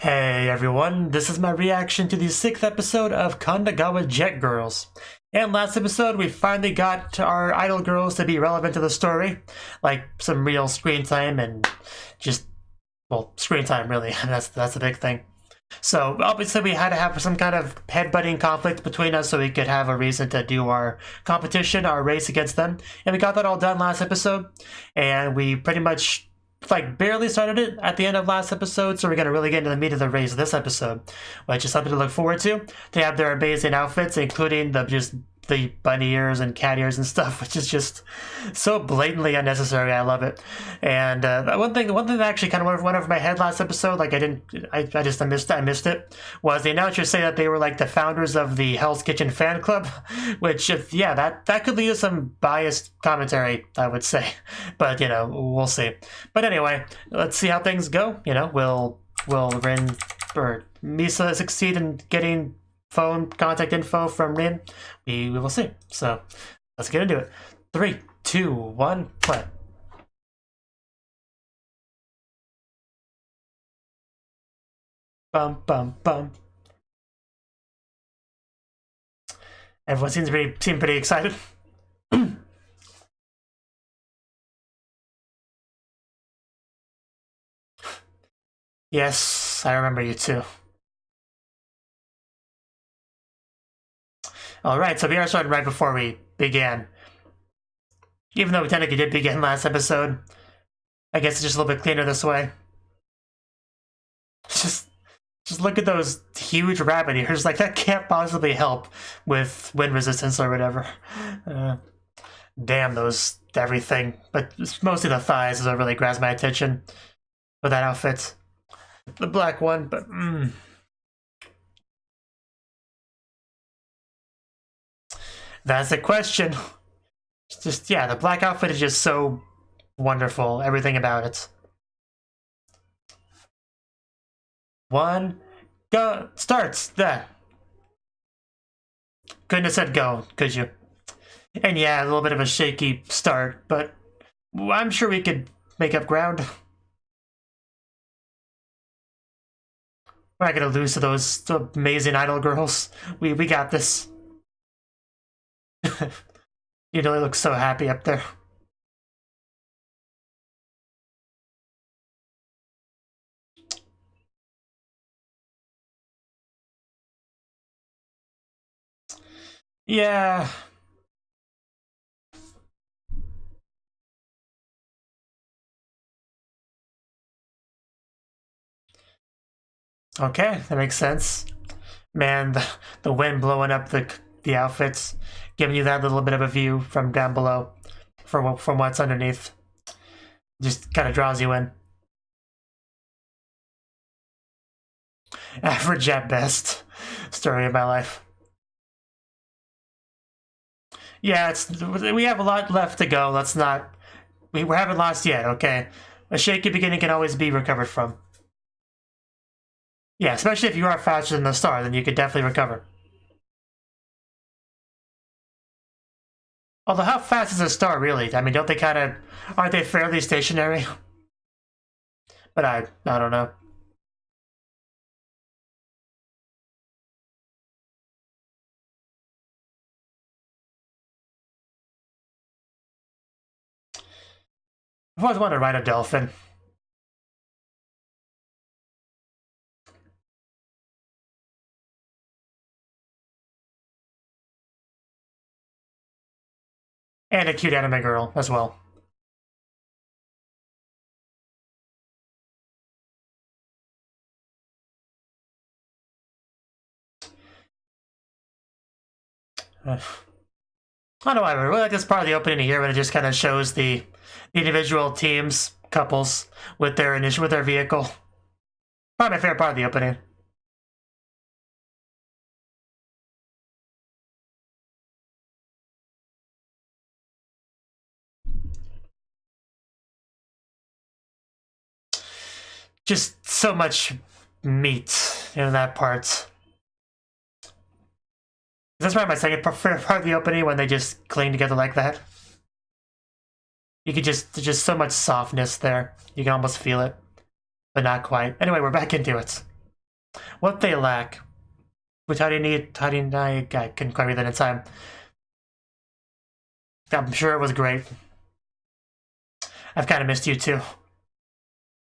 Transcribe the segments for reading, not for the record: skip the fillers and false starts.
Hey everyone, this is my reaction to the 6th episode of Kandagawa Jet Girls. And last episode, we finally got our idol girls to be relevant to the story. Like, some real screen time and just, well, screen time really, that's a big thing. So, obviously we had to have some kind of headbutting conflict between us so we could have a reason to do our competition, our race against them. And we got that all done last episode, and we pretty much barely started it at the end of last episode, so we're gonna really get into the meat of the race this episode, which is something to look forward to. They have their amazing outfits, including the bunny ears and cat ears and stuff, which is just so blatantly unnecessary. I love it. And one thing that actually kind of went over my head last episode, I missed it, was the announcer say that they were like the founders of the Hell's Kitchen fan club, which that could lead to some biased commentary, I would say, but we'll see. But anyway, let's see how things go. Will Rin or Misa succeed in getting phone contact info from Rin? We will see. So let's get into it. 3, 2, 1, play. Bum bum bum. Everyone seems pretty excited. Yes, I remember you too. Alright, so we are starting right before we began. Even though we technically did begin last episode, I guess it's just a little bit cleaner this way. Just look at those huge rabbit ears. Like, that can't possibly help with wind resistance or whatever. Damn, everything. But it's mostly the thighs is what really grabs my attention with that outfit. The black one, but that's the question. It's just, the black outfit is just so wonderful. Everything about it. 1, go, starts, there. Couldn't have said go, could you? And yeah, a little bit of a shaky start, but I'm sure we could make up ground. We're not gonna lose to those amazing idol girls. We got this. They look so happy up there. Yeah. Okay, that makes sense. Man, the wind blowing up the outfits, giving you that little bit of a view from down below, from what's underneath, just kind of draws you in. Average at best. Story of my life. Yeah, we have a lot left to go. Let's not. We haven't lost yet. Okay, a shaky beginning can always be recovered from. Yeah, especially if you are faster than the star, then you could definitely recover. Although, how fast is a star really? I mean, don't they aren't they fairly stationary? But I don't know. I've always wanted to ride a dolphin. And a cute anime girl as well. I don't know why, I really like this part of the opening here when it just kind of shows the individual teams, couples, with their vehicle. Probably my favorite part of the opening. Just so much meat in that part. That's probably my second favorite part of the opening, when they just cling together like that. You could there's just so much softness there. You can almost feel it, but not quite. Anyway, we're back into it. What they lack. Which how do you I couldn't quite read that in time. I'm sure it was great. I've kind of missed you too.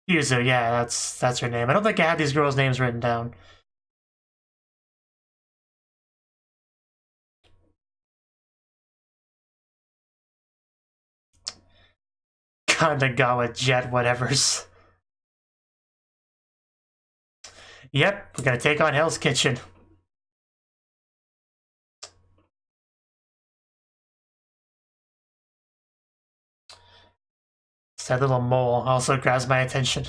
Yuzu, yeah, that's her name. I don't think I have these girls' names written down. Kandagawa Jet whatevers. Yep, we're gonna take on Hell's Kitchen. That little mole also grabs my attention.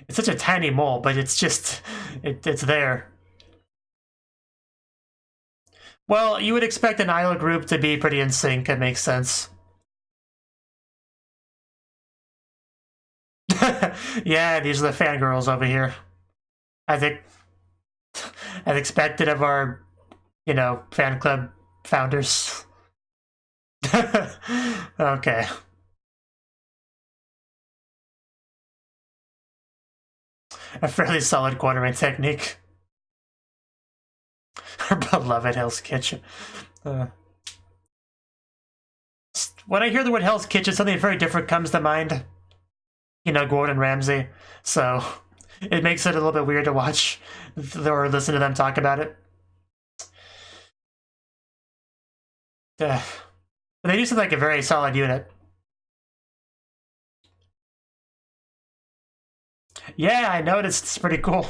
It's such a tiny mole, but it's just, it's there. Well, you would expect an idol group to be pretty in sync. It makes sense. Yeah, these are the fangirls over here. I think, as expected of our, fan club founders. Okay. A fairly solid quartering technique. Her beloved Hell's Kitchen. When I hear the word Hell's Kitchen, something very different comes to mind. Gordon Ramsay. So it makes it a little bit weird to watch or listen to them talk about it. But they do seem like a very solid unit. Yeah, I noticed. It's pretty cool.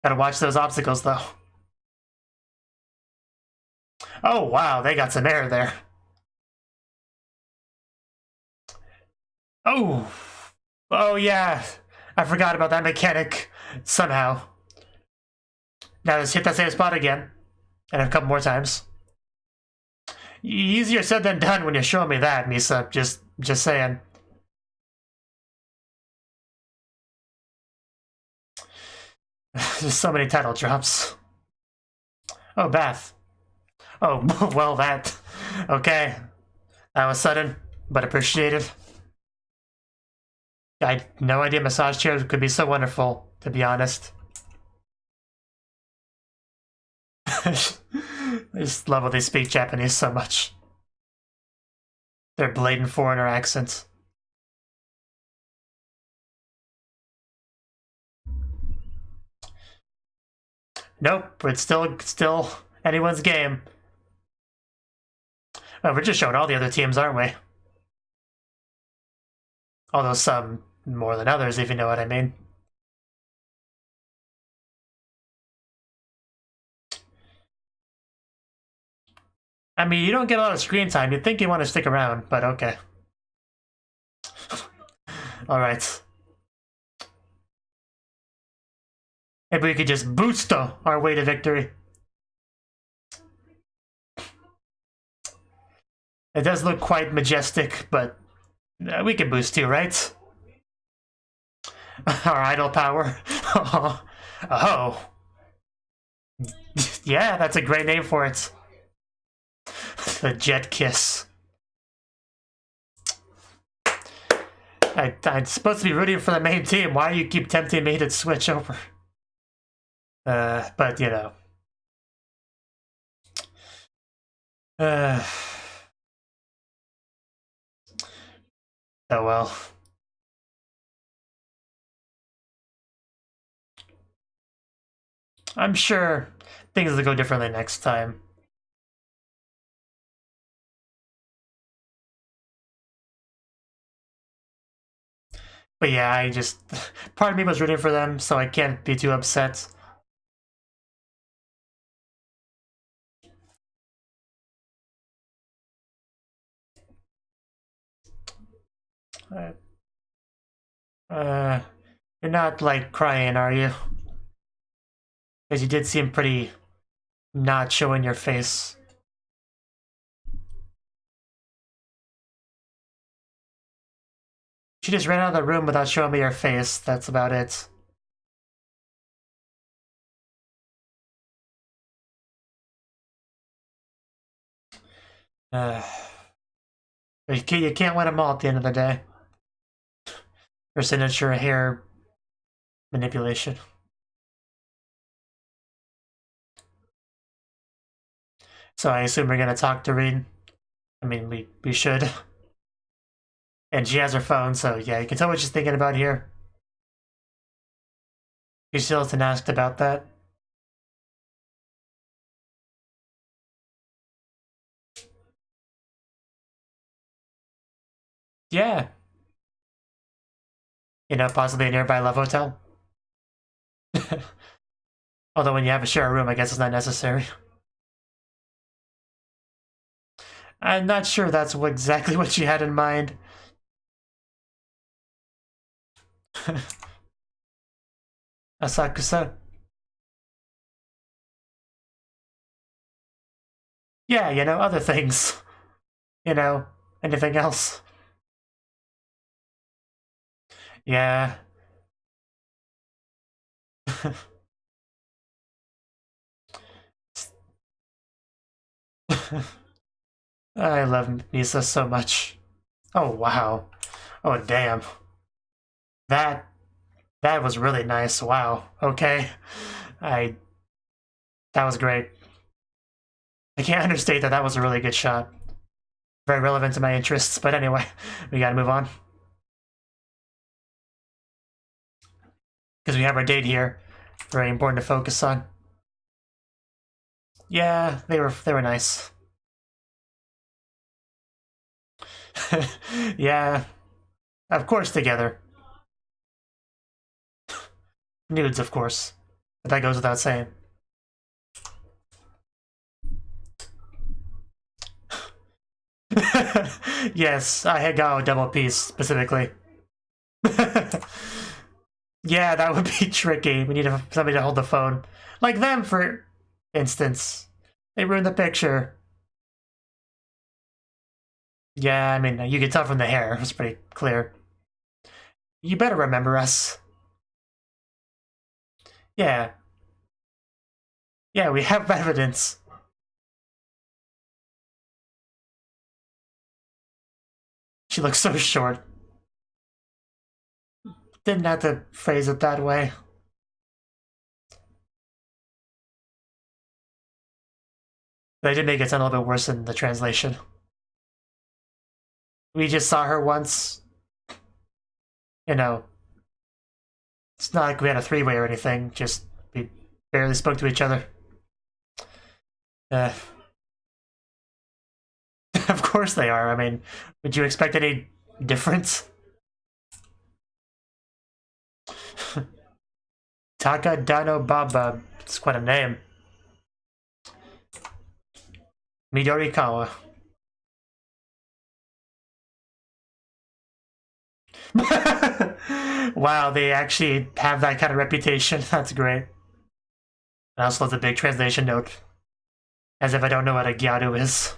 Gotta watch those obstacles, though. Oh, wow, they got some air there. Oh! Oh, yeah. I forgot about that mechanic. Somehow. Now let's hit that same spot again. And a couple more times. Easier said than done when you show me that, Misa. Just saying. There's so many title drops. Oh, Bath. Oh, well, that. Okay. That was sudden, but appreciated. I had no idea massage chairs could be so wonderful, to be honest. I just love how they speak Japanese so much. Their blatant foreigner accents. Nope, it's still anyone's game. Oh, we're just showing all the other teams, aren't we? Although some more than others, if you know what I mean. I mean, you don't get a lot of screen time. You'd think you want to stick around, but okay. Alright. Maybe we could just boost our way to victory. It does look quite majestic, but we can boost too, right? Our idol power. Oh. Yeah, that's a great name for it. The Jet Kiss. I'm supposed to be rooting for the main team. Why do you keep tempting me to switch over? But oh well. I'm sure things will go differently next time. But yeah, part of me was rooting for them, so I can't be too upset. You're not, like, crying, are you? Because you did seem pretty not showing your face. She just ran out of the room without showing me her face. That's about it. You can't win them all at the end of the day. Her signature hair manipulation. So I assume we're gonna talk to Rin. I mean, we should. And she has her phone, so yeah, you can tell what she's thinking about here. You still hasn't asked about that. Yeah. You know, possibly a nearby love hotel. Although when you have a share room, I guess it's not necessary. I'm not sure that's exactly what she had in mind. Asakusa. Yeah, you know, other things. You know, anything else. Yeah. I love Misa so much. Oh, wow. Oh, damn. That was really nice. Wow. Okay. That was great. I can't understate that was a really good shot. Very relevant to my interests, but anyway, we gotta move on. Because we have our date here. Very important to focus on. Yeah, they were nice. Yeah. Of course together. Nudes, of course. But that goes without saying. Yes, I had got a double piece specifically. Yeah, that would be tricky. We need somebody to hold the phone. Like them, for instance. They ruined the picture. Yeah, I mean, you could tell from the hair. It was pretty clear. You better remember us. Yeah. Yeah, we have evidence. She looks so short. Didn't have to phrase it that way. They did make it sound a little bit worse in the translation. We just saw her once. You know, it's not like we had a three-way or anything. Just we barely spoke to each other. Of course they are. I mean, would you expect any difference? Takadano Baba. It's quite a name. Midorikawa. Wow, they actually have that kind of reputation. That's great. I also love the big translation note. As if I don't know what a gyaru is.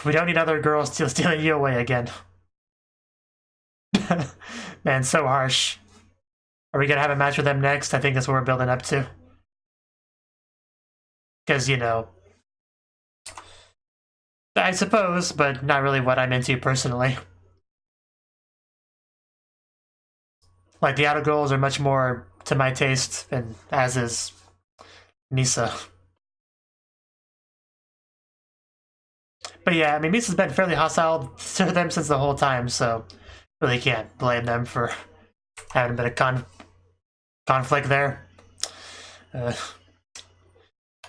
We don't need other girls stealing you away again. Man, so harsh. Are we gonna have a match with them next? I think that's what we're building up to. Because, you know, I suppose, but not really what I'm into personally. Like, the outer girls are much more to my taste, and as is Misa. But yeah, I mean, Misa's been fairly hostile to them since the whole time, so really can't blame them for having a bit of conflict there.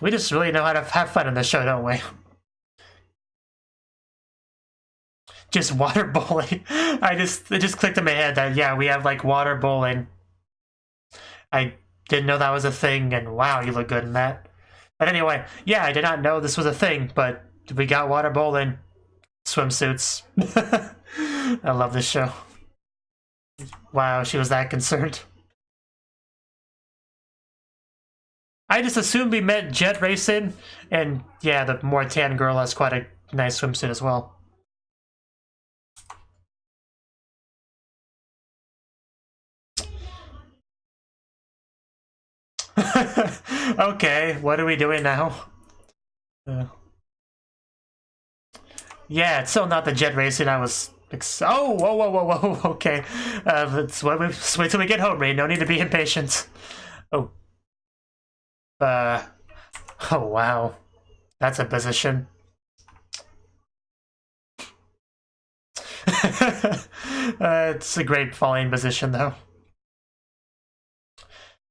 We just really know how to have fun in this show, don't we? Just water bowling. It just clicked in my head that, yeah, we have like water bowling. I didn't know that was a thing, and wow, you look good in that. But anyway, yeah, I did not know this was a thing, but we got water bowling swimsuits. I love this show. Wow, she was that concerned. I just assumed we meant jet racing, and yeah, the more tan girl has quite a nice swimsuit as well. Okay, what are we doing now? Yeah, it's still not the jet racing I was Oh, whoa, whoa, whoa, whoa, okay. Let's wait till we get home, Ray. No need to be impatient. Oh. Oh, wow. That's a position. It's a great falling position, though.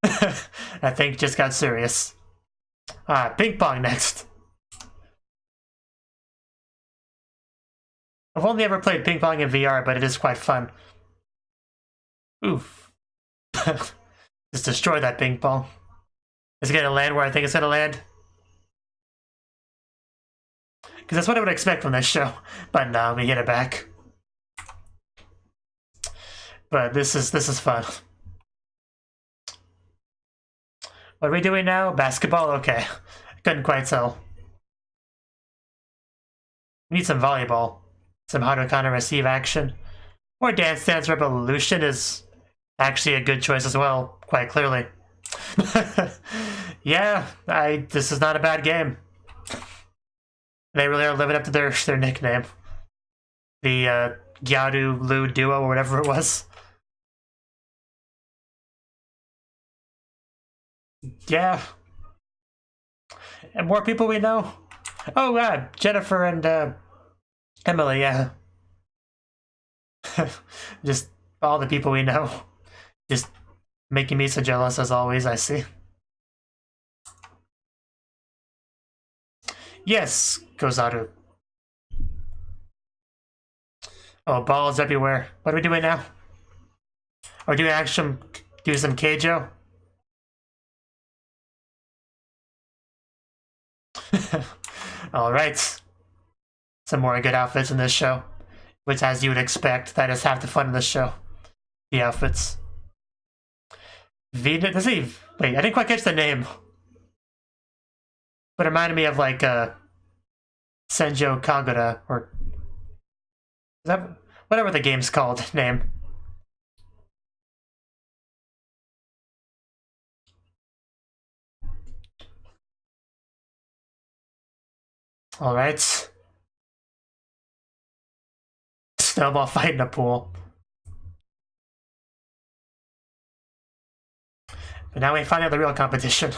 I think just got serious. Ping pong next. I've only ever played ping pong in VR, but it is quite fun. Oof. Just destroy that ping pong. Is it gonna land where I think it's gonna land? Because that's what I would expect from this show. But no, we get it back. But this is fun. What are we doing now? Basketball? Okay. I couldn't quite tell. We need some volleyball. Some how to kind of receive action. Or Dance Dance Revolution is actually a good choice as well, quite clearly. Yeah, this is not a bad game. They really are living up to their nickname. The Gyaru Lu duo or whatever it was. Yeah. And more people we know. Oh, Jennifer and Emily, yeah. Just all the people we know. Just making me so jealous as always, I see. Yes, Gozaru. Oh, balls everywhere. What are we doing now? Are we doing action? Do some Keijo? Alright. Some more good outfits in this show. Which, as you would expect, that is half the fun of this show. The outfits. Wait, I didn't quite catch the name. But it reminded me of like Senjo Kagura, or is that whatever the game's called name. Alright. Snowball fight in a pool. But now we find out the real competition.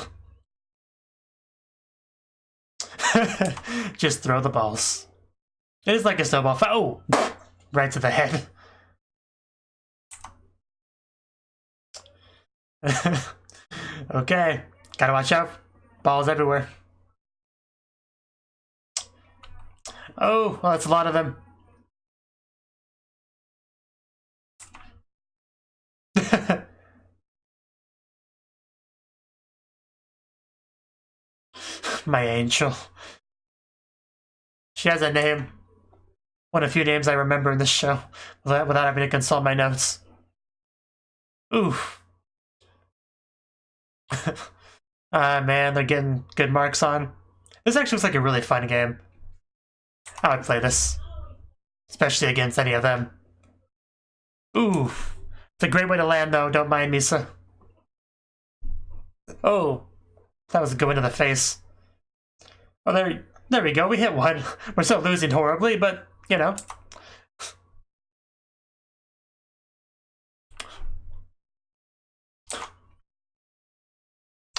Just throw the balls. It is like a snowball fight. Oh! Right to the head. Okay. Gotta watch out. Balls everywhere. Oh, well, that's a lot of them. My angel. She has a name. One of the few names I remember in this show without having to consult my notes. Oof. Man, they're getting good marks on. This actually looks like a really fun game. I would play this. Especially against any of them. Oof. It's a great way to land, though. Don't mind me, sir. Oh. That was a good one to the face. Oh, there we go. We hit one. We're still losing horribly, but, you know.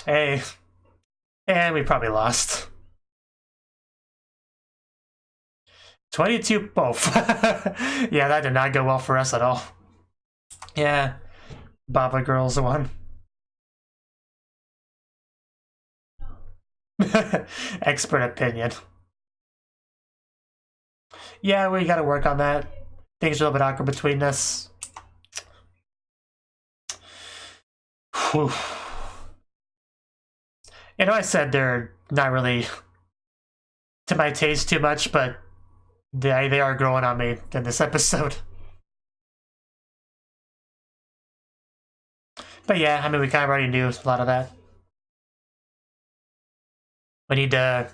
Hey. And we probably lost. 22 both. Yeah, that did not go well for us at all. Yeah. Baba Girls won. Expert opinion. Yeah, we gotta work on that. Things are a little bit awkward between us. Whew. You know, I said they're not really to my taste too much, but they are growing on me in this episode. But yeah, I mean, we kind of already knew a lot of that. We need to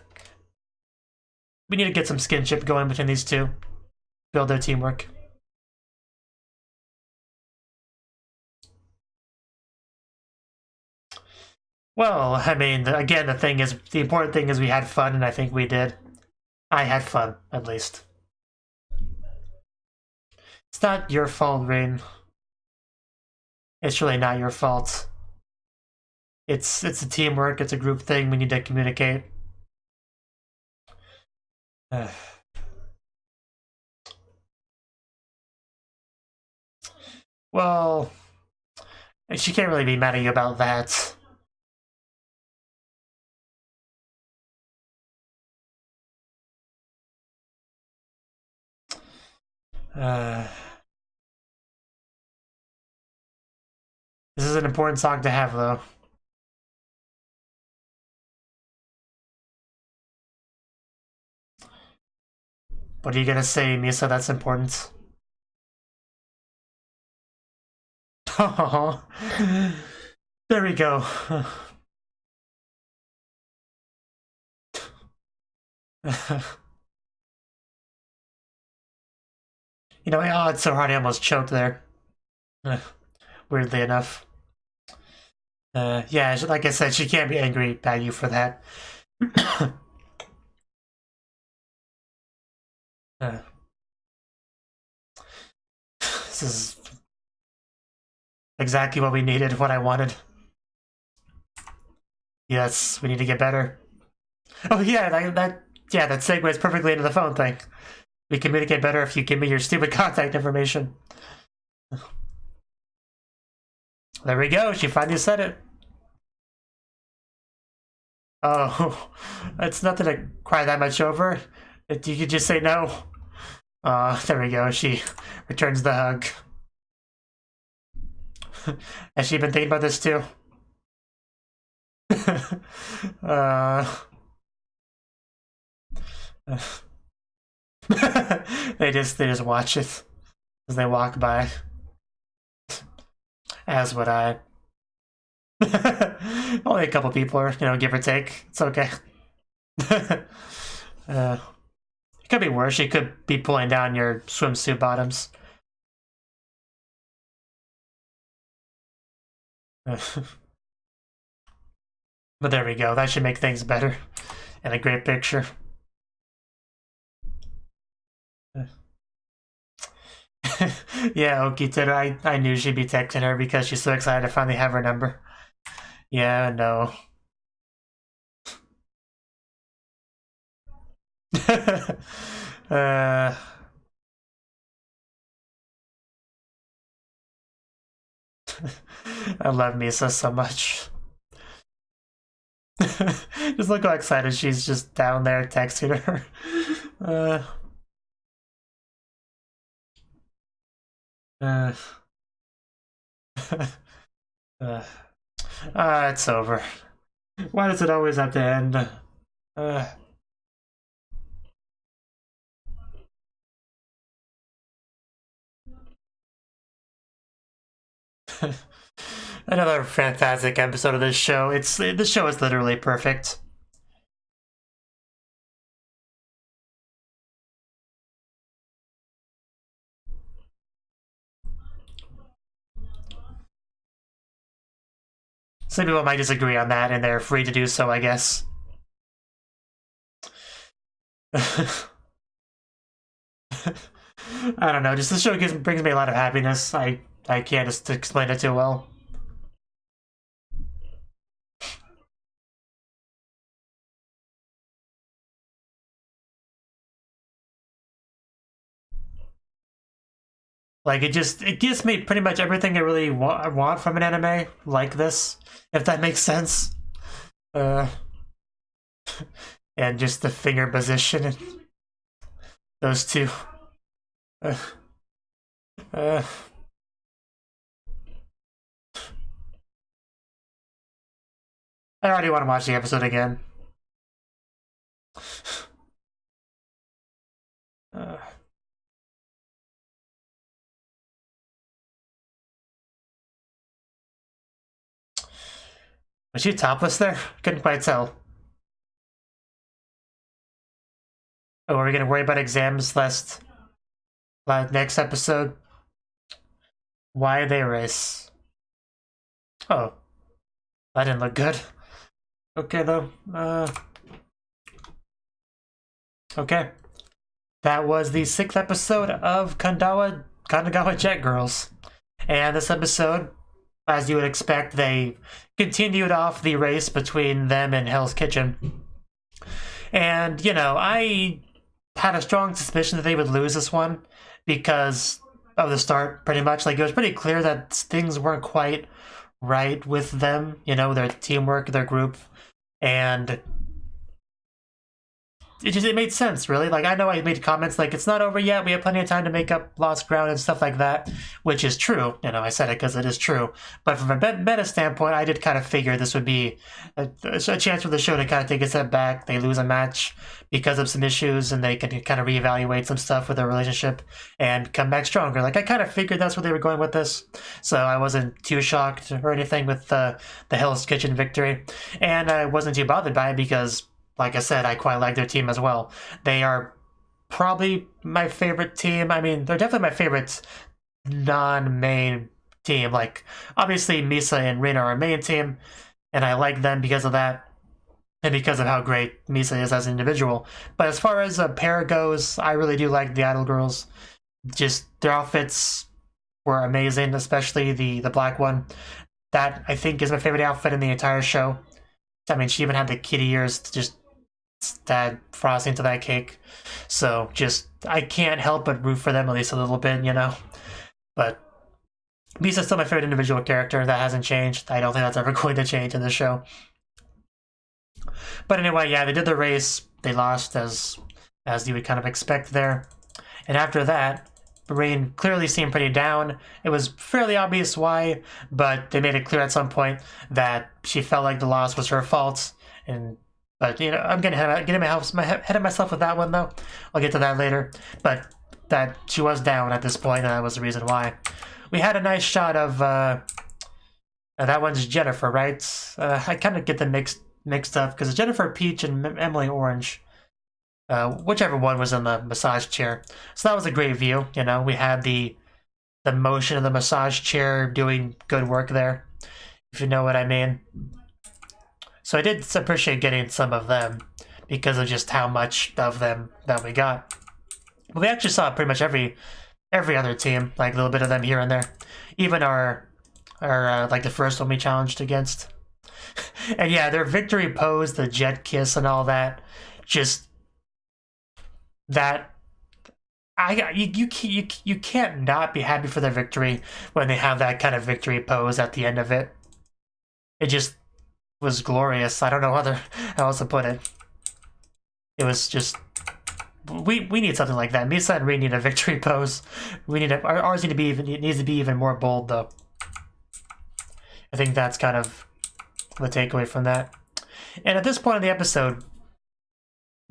get some skinship going between these two. Build their teamwork. Well, I mean, again, the important thing is we had fun, and I think we did. I had fun, at least. It's not your fault, Rain. It's really not your fault. It's a teamwork, it's a group thing, we need to communicate. Well, she can't really be mad at you about that. This is an important song to have, though. What are you gonna say, Misa, that's important? Oh, there we go. You know, oh, it's so hard I almost choked there. Weirdly enough. Yeah, like I said, she can't be angry at you for that. This is exactly what we needed, what I wanted. Yes, we need to get better. Oh yeah, that segues perfectly into the phone thing. We communicate better if you give me your stupid contact information. There we go, she finally said it. Oh, it's nothing to cry that much over. You could just say no. There we go, she returns the hug. Has she been thinking about this too? They just watch it as they walk by. As would I. Only a couple people are, give or take. It's okay. It could be worse. She could be pulling down your swimsuit bottoms. But there we go. That should make things better. And a great picture. Yeah, Okiteru, I knew she'd be texting her because she's so excited to finally have her number. Yeah, no. I love Misa so much. Just look how excited she's just down there texting her. It's over. Why does it always have to end? Another fantastic episode of this show. This show is literally perfect. Some people might disagree on that, and they're free to do so, I guess. I don't know, just this show brings me a lot of happiness. I can't just explain it too well. Like, it gives me pretty much everything I really want from an anime like this, if that makes sense. And just the finger position and those two. I already want to watch the episode again. Was she topless there? Couldn't quite tell. Oh, are we gonna worry about exams next episode? Why they race? Oh, that didn't look good. Okay though. Okay, that was the 6th episode of Kandagawa Kandagawa Jet Girls. And this episode, as you would expect, they continued off the race between them and Hell's Kitchen. And, you know, I had a strong suspicion that they would lose this one because of the start, pretty much. Like, it was pretty clear that things weren't quite right with them, you know, their teamwork, their group, and it made sense, really. Like, I know I made comments like, it's not over yet, we have plenty of time to make up lost ground and stuff like that, which is true. You know, I said it because it is true. But from a meta standpoint, I did kind of figure this would be a chance for the show to kind of take a step back. They lose a match because of some issues, and they can kind of reevaluate some stuff with their relationship and come back stronger. Like, I kind of figured that's where they were going with this, so I wasn't too shocked or anything with the Hell's Kitchen victory. And I wasn't too bothered by it because, like I said, I quite like their team as well. They are probably my favorite team. I mean, they're definitely my favorite non-main team. Like, obviously, Misa and Rin are our main team, and I like them because of that, and because of how great Misa is as an individual. But as far as a pair goes, I really do like the Idol Girls. Just their outfits were amazing, especially the black one. That, I think, is my favorite outfit in the entire show. I mean, she even had the kitty ears to just add frosting to that cake. So just, I can't help but root for them at least a little bit, you know? But Misa's still my favorite individual character. That hasn't changed. I don't think that's ever going to change in the show. But anyway, yeah, they did the race. They lost, as you would kind of expect there. And after that, Rain clearly seemed pretty down. It was fairly obvious why, but they made it clear at some point that she felt like the loss was her fault. But, you know, I'm getting ahead of myself with that one, though. I'll get to that later. But that she was down at this point, and that was the reason why. We had a nice shot of, that one's Jennifer, right? I kind of get them mixed up, because it's Jennifer Peach and Emily Orange. Whichever one was in the massage chair. So that was a great view, you know. We had the motion of the massage chair doing good work there, if you know what I mean. So I did appreciate getting some of them because of just how much of them that we got. But we actually saw pretty much every other team, like a little bit of them here and there. Even our like the first one we challenged against. And yeah, their victory pose, the jet kiss and all that, just that you can't not be happy for their victory when they have that kind of victory pose at the end of it. It just was glorious. I don't know how else to put it. It was just, we need something like that. Misa and Rin need a victory pose. Ours needs to be even more bold, though. I think that's kind of the takeaway from that. And at this point in the episode,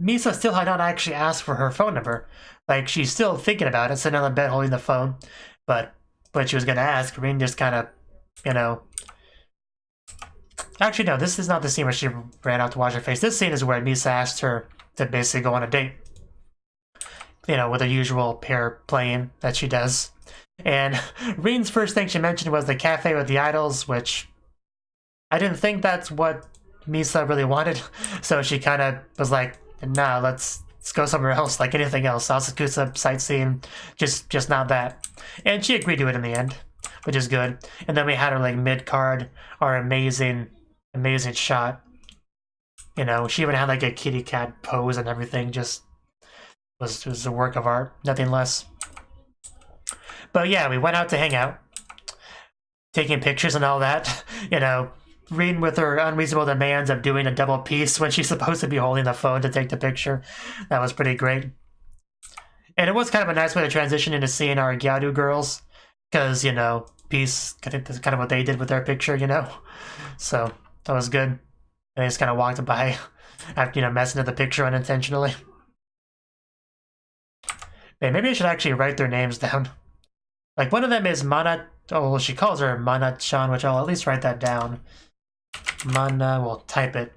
Misa still had not actually asked for her phone number. Like, she's still thinking about it, sitting on the bed holding the phone. But she was gonna ask. Rin just kind of, you know. Actually, no, this is not the scene where she ran out to wash her face. This scene is where Misa asked her to basically go on a date. You know, with her usual pair playing that she does. And Rin's first thing she mentioned was the cafe with the idols, which I didn't think that's what Misa really wanted. So she kind of was like, nah, let's go somewhere else, like anything else. Asakusa, sightseeing, just not that. And she agreed to it in the end, which is good. And then we had her like mid-card, our amazing shot. You know, she even had like a kitty cat pose and everything. Just was a work of art, nothing less. But yeah, we went out to hang out, taking pictures and all that. You know, Rin with her unreasonable demands of doing a double piece when she's supposed to be holding the phone to take the picture. That was pretty great. And it was kind of a nice way to transition into seeing our Gyadu girls, because, you know, piece, I think that's kind of what they did with their picture, you know. So that was good. And they just kind of walked by after, you know, messing up the picture unintentionally. Hey, maybe I should actually write their names down. Like, one of them is Mana. Oh, well, she calls her Mana-chan, which I'll at least write that down. Mana, we'll type it.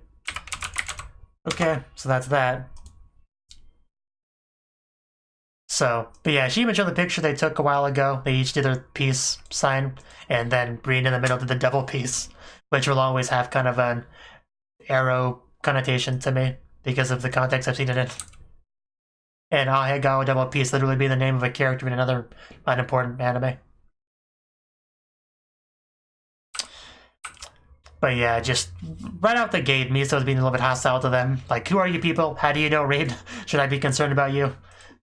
Okay, so that's that. So, but yeah, she even showed the picture they took a while ago. They each did their peace sign, and then Rin in the middle did the double piece, which will always have kind of an arrow connotation to me because of the context I've seen it in. and Ahegawa Double Piece literally be the name of a character in another unimportant anime. But yeah, just right out the gate, Misa was being a little bit hostile to them. Like, who are you people? How do you know Reed? Should I be concerned about you?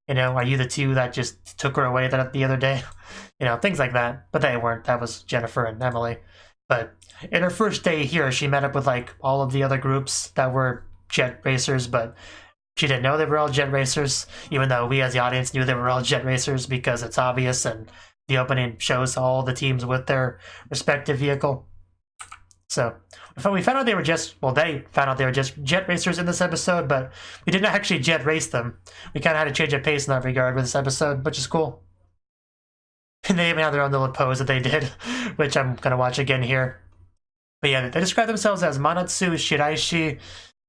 You know, are you the two that just took her away the other day? You know, things like that. But they weren't. That was Jennifer and Emily. But in her first day here, she met up with, like, all of the other groups that were jet racers, but she didn't know they were all jet racers, even though we as the audience knew they were all jet racers because it's obvious, and the opening shows all the teams with their respective vehicle. So we found out they were they found out they were just jet racers in this episode, but we didn't actually jet race them. We kind of had to change a pace in that regard with this episode, which is cool. And they even have their own little pose that they did, which I'm going to watch again here. But yeah, they describe themselves as Manatsu Shiraishi,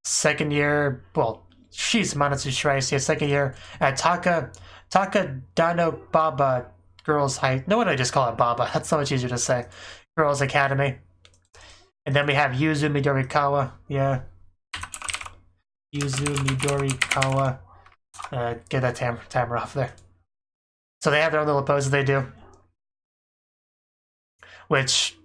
second year, well, she's Manatsu Shiraishi, second year at Takadano Baba Girls High. No, what did I just call it Baba? That's so much easier to say. Girls Academy. And then we have Yuzu Midorikawa. Yeah. Yuzu Midorikawa. Get that timer off there. So they have their own little poses they do. Which,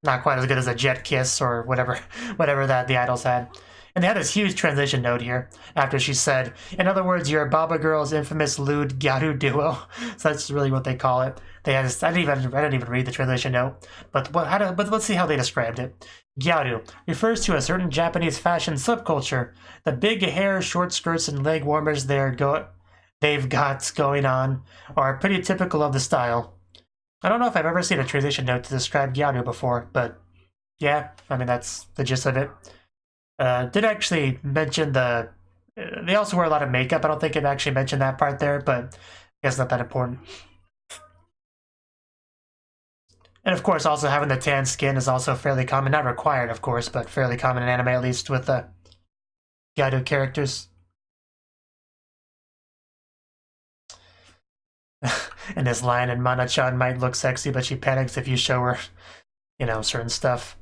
not quite as good as a jet kiss or whatever that the idols had. And they had this huge transition note here after she said, in other words, you're Baba Girl's infamous lewd Gyaru duo. So that's really what they call it. They had this, I didn't even read the translation note, but let's see how they described it. Gyaru refers to a certain Japanese fashion subculture. The big hair, short skirts, and leg warmers they've got going on are pretty typical of the style. I don't know if I've ever seen a translation note to describe Gyaru before, but yeah, I mean, that's the gist of it. Did actually mention they also wear a lot of makeup. I don't think it actually mentioned that part there, but I guess not that important. And of course, also having the tan skin is also fairly common. Not required, of course, but fairly common in anime, at least with the Gyaru characters. And this line, and Mana-chan might look sexy, but she panics if you show her, you know, certain stuff.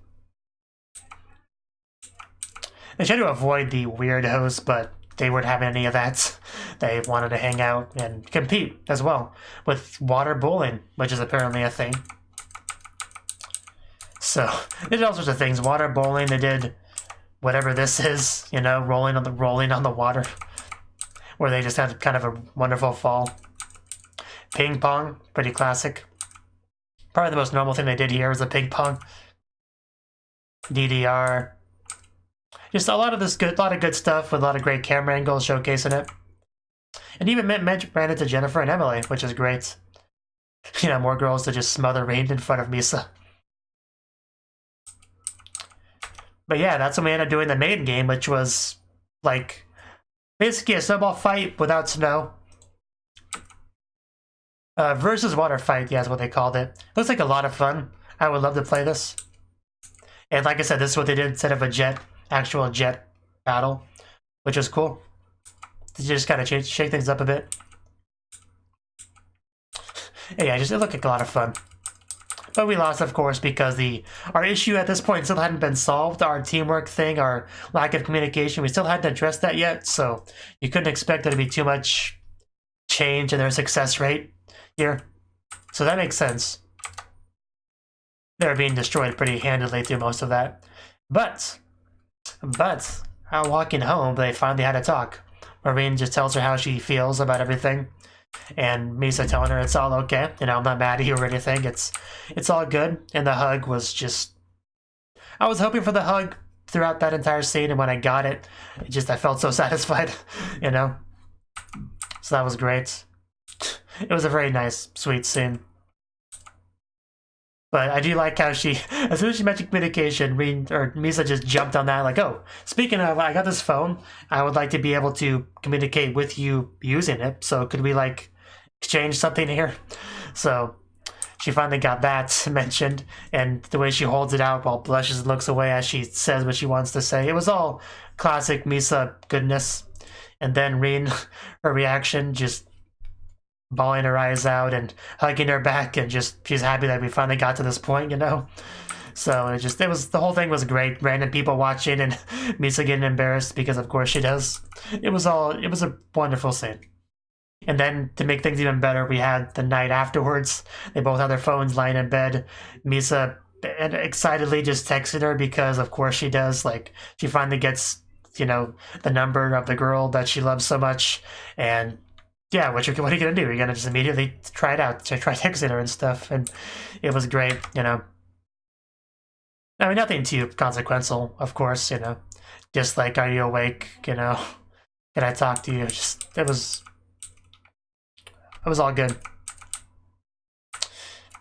They tried to avoid the weirdos, but they weren't having any of that. They wanted to hang out and compete as well with water bowling, which is apparently a thing. So they did all sorts of things. Water bowling. They did whatever this is, you know, rolling on the water, where they just had kind of a wonderful fall. Ping pong, pretty classic. Probably the most normal thing they did here was the ping pong. DDR. Just a lot of good stuff with a lot of great camera angles showcasing it. And even ran into Jennifer and Emily, which is great. You know, more girls to just smother Reed in front of Misa. But yeah, that's when we ended up doing the main game, which was like basically a snowball fight without snow. Versus water fight, yeah, is what they called it. Looks like a lot of fun. I would love to play this. And like I said, this is what they did instead of a actual jet battle, which was cool. To just kind of shake things up a bit. And yeah, it looked like a lot of fun. But we lost, of course, because our issue at this point still hadn't been solved. Our teamwork thing, our lack of communication, we still hadn't addressed that yet. So you couldn't expect there to be too much change in their success rate here. So that makes sense. They're being destroyed pretty handily through most of that. But walking home, they finally had a talk. Marine just tells her how she feels about everything. And Misa telling her it's all okay. You know, I'm not mad at you or anything. It's all good. And the hug was just... I was hoping for the hug throughout that entire scene, and when I got it, I felt so satisfied, you know? So that was great. It was a very nice, sweet scene. But I do like how as soon as she mentioned communication, Misa just jumped on that, like, oh, speaking of, I got this phone. I would like to be able to communicate with you using it. So could we, like, exchange something here? So she finally got that mentioned. And the way she holds it out while blushes and looks away as she says what she wants to say. It was all classic Misa goodness. And then her reaction, just bawling her eyes out and hugging her back, and she's happy that we finally got to this point, you know? So the whole thing was great. Random people watching and Misa getting embarrassed because of course she does. It was a wonderful scene. And then to make things even better, we had the night afterwards. They both had their phones lying in bed. Misa excitedly just texted her because of course she does. Like, she finally gets, you know, the number of the girl that she loves so much. And yeah, what are you gonna do? You're gonna just immediately try it out, try texting her and stuff. And it was great, you know. I mean, nothing too consequential, of course, you know. Just like, are you awake, you know? Can I talk to you? Just, it was all good.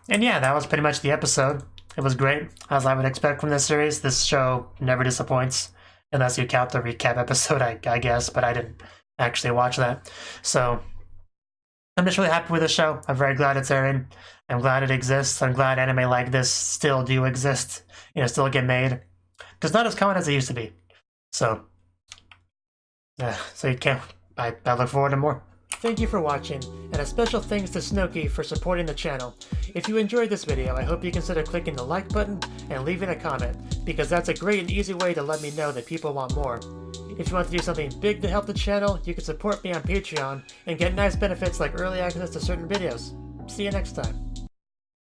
And yeah, that was pretty much the episode. It was great, as I would expect from this series. This show never disappoints, unless you count the recap episode, I guess, but I didn't actually watch that. So, I'm just really happy with the show. I'm very glad it's airing. I'm glad it exists. I'm glad anime like this still do exist, you know, still get made. Because not as common as it used to be. So, yeah, so you can't, I look forward to more. Thank you for watching, and a special thanks to Cnouki for supporting the channel. If you enjoyed this video, I hope you consider clicking the like button and leaving a comment, because that's a great and easy way to let me know that people want more. If you want to do something big to help the channel, you can support me on Patreon and get nice benefits like early access to certain videos. See you next time.